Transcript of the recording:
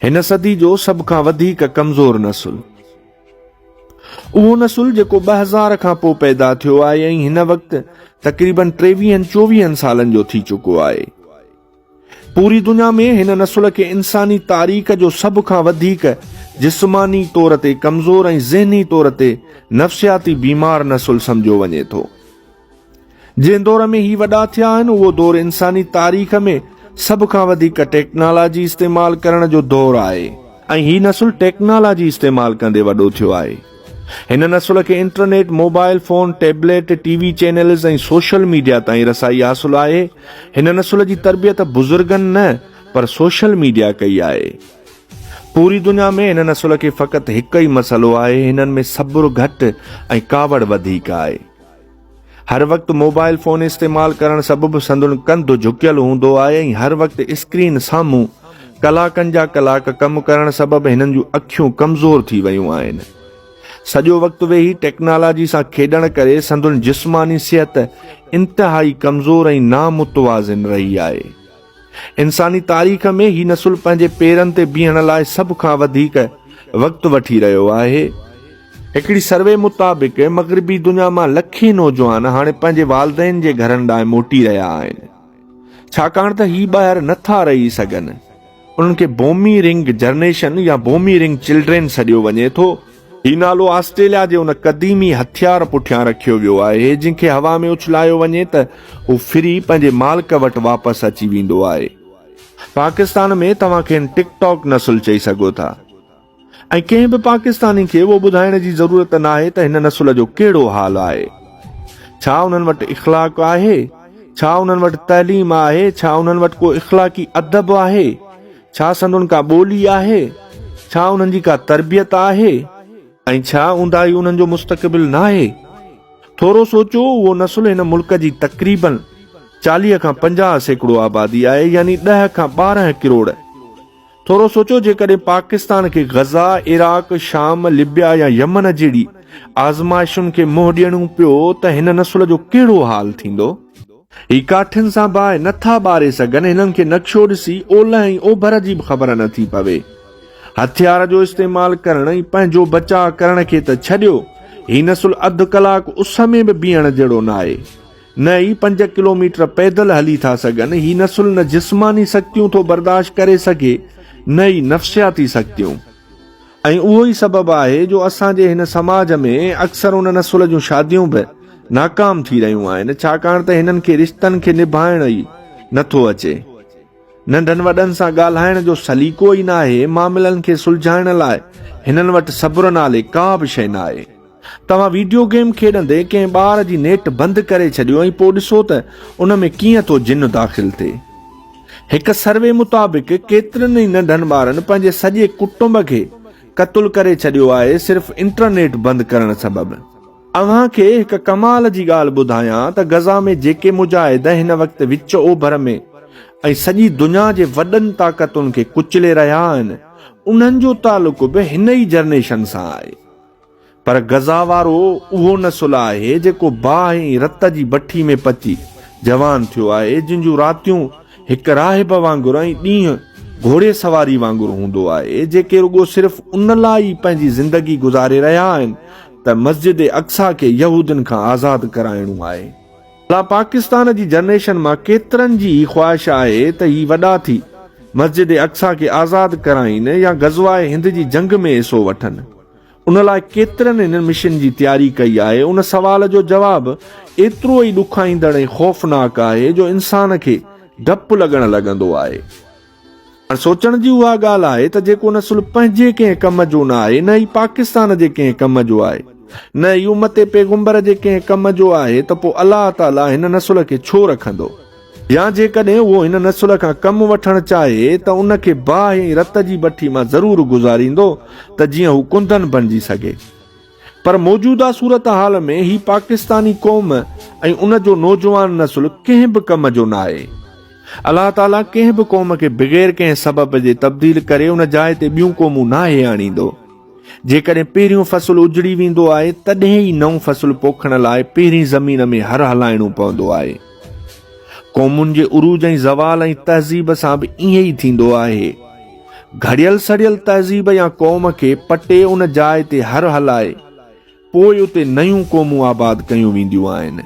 हिन सदी जो सब खां वधीक कमज़ोर नसुल उहो नसुल जेको 2000 खां पोइ पैदा थियो आहे ऐं हिन वक़्तु तक़रीबन 23-24 सालनि जो थी चुको आहे। पूरी दुनिया में हिन नसुल खे इंसानी तारीख़ जो सब खां वधीक जिस्मानी तौर ते कमज़ोर ऐं ज़हनी तौर ते नफ़्सियाती बीमार नसुल सम्झो वञे थो। जंहिं दौर में ही वॾा थिया आहिनि उहो दौर इंसानी तारीख़ में सब खां वधीक टेक्नोलॉजी इस्तेमाल करण जो दौर आहे ऐं ही नसुल टेक्नोलॉजी इस्तेमाल कंदे वॾो थियो आहे। हिन नसुल खे internet, mobile phone, tablet, TV channels ऐं सोशल मीडिया ताईं रसाई हासिल आहे। हिन नसुल जी तरबियत बुज़ुर्गनि न पर सोशल मीडिया कई आहे। पूरी दुनिया में हिन नसुल खे फ़क़ति हिकु ई मसइलो आहे, हिननि में सब्र घटि ऐं कावड़ वधीक आहे। हर वक़्तु मोबाइल फोन इस्तेमाल करण सबबि संदुनि कंधु झुकियल हूंदो आहे ऐं हर वक़्तु स्क्रीन साम्हूं कलाकनि जा कलाक कमु करण सबबि हिननि जूं अखियूं कमज़ोर थी वयूं आहिनि। सॼो वक़्तु वेही टेक्नोलॉजी सां खेॾण करे संदुनि जिस्मानी सिहत इंतिहाई कमज़ोर ऐं नामुतवाज़िन रही आहे। इंसानी तारीख़ में ही नसुल पंहिंजे पेरनि ते बीहण लाइ सभ खां वधीक वक़्तु वठी रहियो आहे। हिकिड़ी सर्वे मुताबिक़ मग़रिबी दुनिया मां लखे नौजवान हाणे पंहिंजे वालिदैन जे घरनि ॾांहुं मोटी रहिया आहिनि, छाकाणि त ही ॿाहिरि नथा रही सघनि। उन्हनि खे बोमी रिंग जनरेशन या बोमी रिंग चिल्ड्रेन सॾियो वञे थो। ही नालो ऑस्ट्रेलिया जे उन क़दीमी हथियार पुठियां रखियो वियो आहे जंहिंखे हवा में उछलायो वञे त हू फिरी पंहिंजे मालिक वटि वापसि अची वेंदो आहे। पाकिस्तान में तव्हां खे टिकटॉक नसुल चई सघो था ऐं कंहिं बि पाकिस्तानी खे उहो ॿुधाइण जी ज़रूरत न आहे त हिन नसुल जो कहिड़ो हाल आहे। छा उन्हनि वटि इख़्लाक़ आहे? छा उन्हनि वटि तइलीम आहे? छा उन्हनि वटि को इख़्लाक़ी अदब आहे? छा संदुनि का ॿोली आहे? छा उन्हनि जी का तरबियत आहे? ऐं छा ऊंदाही उन्हनि जो मुस्तक़बिल न आहे? थोरो सोचो, उहो नसुल हिन मुल्क जी तक़रीबन 40 खां 50% आबादी आहे, यानी 10 खां 12 करोड़। थोरो सोचो, जेकॾहिं पाकिस्तान खे गज़ा, इराक, शाम, लिबिया या यमन जहिड़ी आज़माइशुनि खे मुंहुं ॾियणो पियो त हिन नसुल जो कहिड़ो हाल थींदो। ही काठियुनि सां बाहि नथा ॿारे सघनि, हिननि खे नक्शो ॾिसी ओलह ऐं ओभर जी बि ख़बर नथी पवे। हथियार जो इस्तेमाल करण ऐं पंहिंजो बचाव करण खे त छॾियो, ही नसुल अधु कलाक उस में बि बीहण जहिड़ो न आहे, न ई 5 किलोमीटर पैदल हली था सघनि। ही नसुल न जिस्मानी शक्तियूं थो बर्दाश्त करे सघे न ई नफ़्सियाती शक्तियूं। ऐं उहो ई सबबु आहे जो असांजे हिन समाज में अक्सर उन नसुल जूं शादियूं बि नाकाम थी रहियूं आहिनि, छाकाणि त हिननि खे रिश्तनि खे निभाइण ई नथो अचे। नंढनि वॾनि सां ॻाल्हाइण जो सलीक़ो ई न आहे। मामलनि खे सुलझाइण लाइ हिननि वटि सब्र नाले का बि शइ न आहे। तव्हां वीडियो गेम खेॾंदे कंहिं ॿार जी नेट बंदि करे छॾियो ऐं पोइ ॾिसो त उन में कीअं थो जिन दाख़िल थिए। हिकु सर्वे मुताबिक़ केतिरनि ई नंढनि ॿारनि पंहिंजे सॼे कुटुंब खे क़तल करे छॾियो आहे सिर्फ़ इंटरनेट बंदि करण सबबि। अव्हां खे हिकु कमाल जी ॻाल्हि ॿुधायां त गज़ा में जेके मुजाहिद हिन वक़्तु विच ओभर में ऐं सॼी दुनिया जे वॾनि ताक़तुनि खे कुचले रहिया आहिनि, उन्हनि जो तालुक़ बि हिन ई जनरेशन सां आहे। पर गज़ा वारो उहो नसुल आहे जेको बाहि ऐं रत जी भठी में पची जवान थियो आहे, जिन जूं रातियूं हिकु राहिब वांगुरु ऐं ॾींहुं घोड़े सवारी वांगुरु हूंदो आहे, जेके रुगो सिर्फ़ उन लाइ पंहिंजी ज़िंदगी गुज़ारे रहिया आहिनि त मस्जिद अक्सा खे यहूदियुनि खां आज़ादु कराइणो आहे। भला पाकिस्तान जी जनरेशन मां केतिरनि जी ख़्वाहिश आहे त ही वॾा थी मस्जिद अक्सा खे आज़ादु कराइनि या गज़वाए हिंद जी जंग में हिसो वठनि। उन लाइ केतिरनि हिन मिशन जी तयारी कई आहे। उन सवाल जो जवाबु एतिरो ई ॾुखाईंदड़ ऐं ख़ौफ़नाक आहे जो इंसान खे डपु लॻण लॻंदो आहे। सोचण जी उहा ॻाल्हि आहे त जेको नसुल पंहिंजे कंहिं कम जो न आहे, न ई पाकिस्तान जे कंहिं कम जो आहे, न ई उम्मत पैगंबर जे कंहिं कम जो आहे, त पोइ अलाह ताला हिन नसुल खे छो रखंदो? या जेकॾहिं उहो हिन नसुल खां कमु वठणु चाहे त उन खे बाहि ऐं रत जी भठी मां ज़रूरु गुज़ारींदो त जीअं हू कुंदन बणिजी सघे। पर मौजूदा सूरत हाल में ही पाकिस्तानी क़ौम ऐं उन जो नौजवान नसुल कंहिं बि कम जो न आहे। अलाह ताला कंहिं बि क़ौम खे बग़ैर कंहिं सबब जे तब्दील करे उन जाइ ते ॿियूं क़ौमूं नाहे आणींदो। जेकॾहिं पहिरियों फ़सुलु उजड़ी वेंदो आहे तॾहिं ई नओं फ़सुलु पोखण लाइ पहिरीं ज़मीन में हर हलाइणो पवंदो आहे। क़ौमुनि जे उरूज ऐं ज़वाल ऐं तहज़ीब सां बि ईअं ई थींदो आहे। घड़ियल सड़ियल तहज़ीब या क़ौम खे पटे उन जाइ ते हर हलाए पोइ उते नयूं क़ौमूं आबाद कयूं वेंदियूं आहिनि।